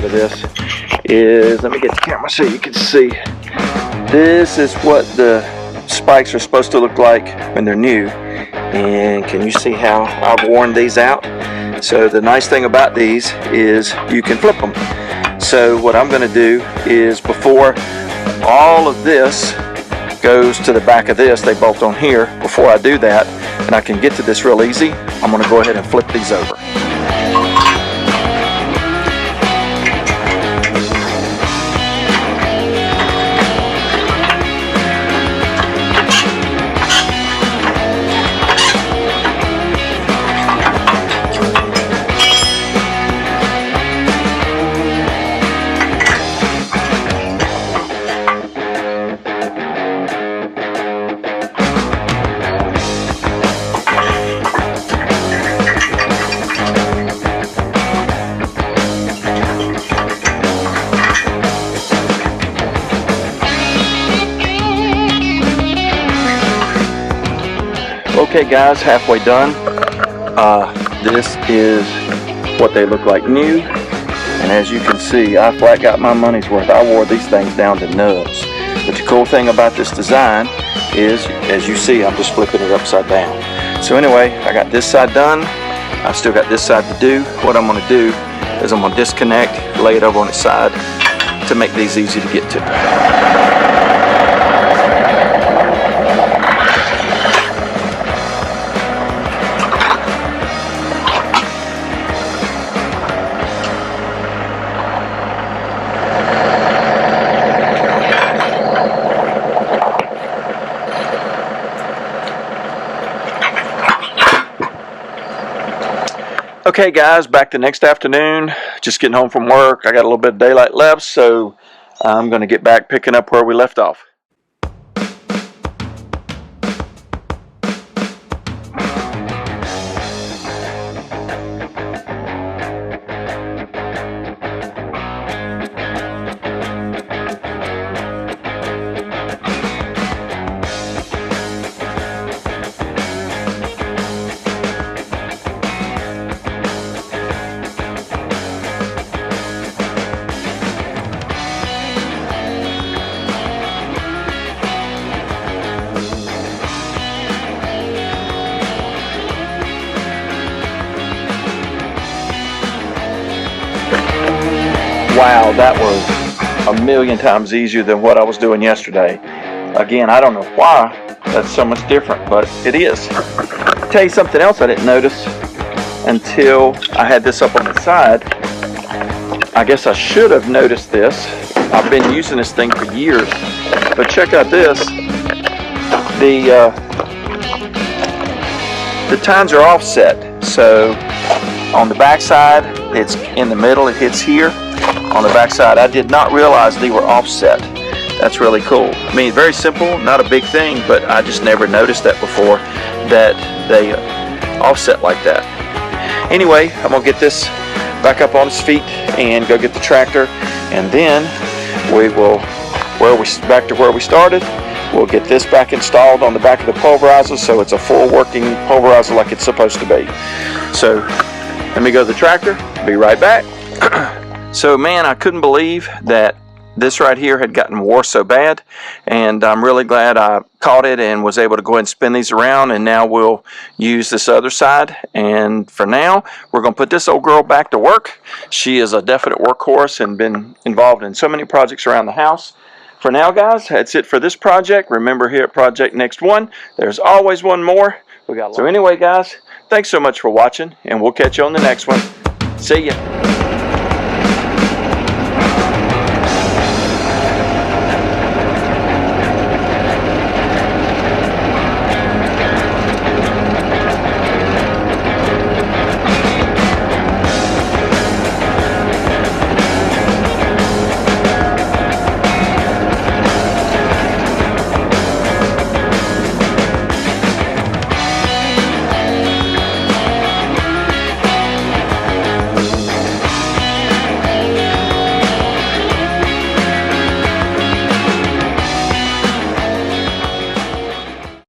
of this is, let me get the camera so you can see. This is what the spikes are supposed to look like when they're new. And can you see how I've worn these out? So the nice thing about these is you can flip them. So what I'm going to do is, before all of this goes to the back of this, they bolt on here. Before I do that, and I can get to this real easy, I'm going to go ahead and flip these over. Okay guys, halfway done. This is what they look like new, and as you can see, I flat got my money's worth. I wore these things down to nubs. But the cool thing about this design is, as you see, I'm just flipping it upside down. So anyway, I got this side done. I still got this side to do. What I'm going to do is I'm going to disconnect, lay it over on its side to make these easy to get to. Okay guys, back the next afternoon, just getting home from work. I got a little bit of daylight left, so I'm going to get back picking up where we left off. Wow, that was a million times easier than what I was doing yesterday. Again, I don't know why that's so much different, but it is. I'll tell you something else I didn't notice until I had this up on the side. I guess I should have noticed this. I've been using this thing for years, but check out this. The tines are offset, so on the back side it's in the middle, it hits here. On the back side, I did not realize they were offset. That's really cool. I mean, very simple, not a big thing, but I just never noticed that before, that they offset like that. Anyway, I'm gonna get this back up on its feet and go get the tractor, and then we will, back to where we started. We'll get this back installed on the back of the pulverizer, so it's a full working pulverizer like it's supposed to be. So let me go to the tractor, be right back. So man, I couldn't believe that this right here had gotten wore so bad, and I'm really glad I caught it and was able to go ahead and spin these around, and now we'll use this other side. And for now, we're going to put this old girl back to work. She is a definite workhorse and been involved in so many projects around the house. For now guys, that's it for this project. Remember, here at Project Next One, there's always one more. So anyway guys, thanks so much for watching, and we'll catch you on the next one. See ya.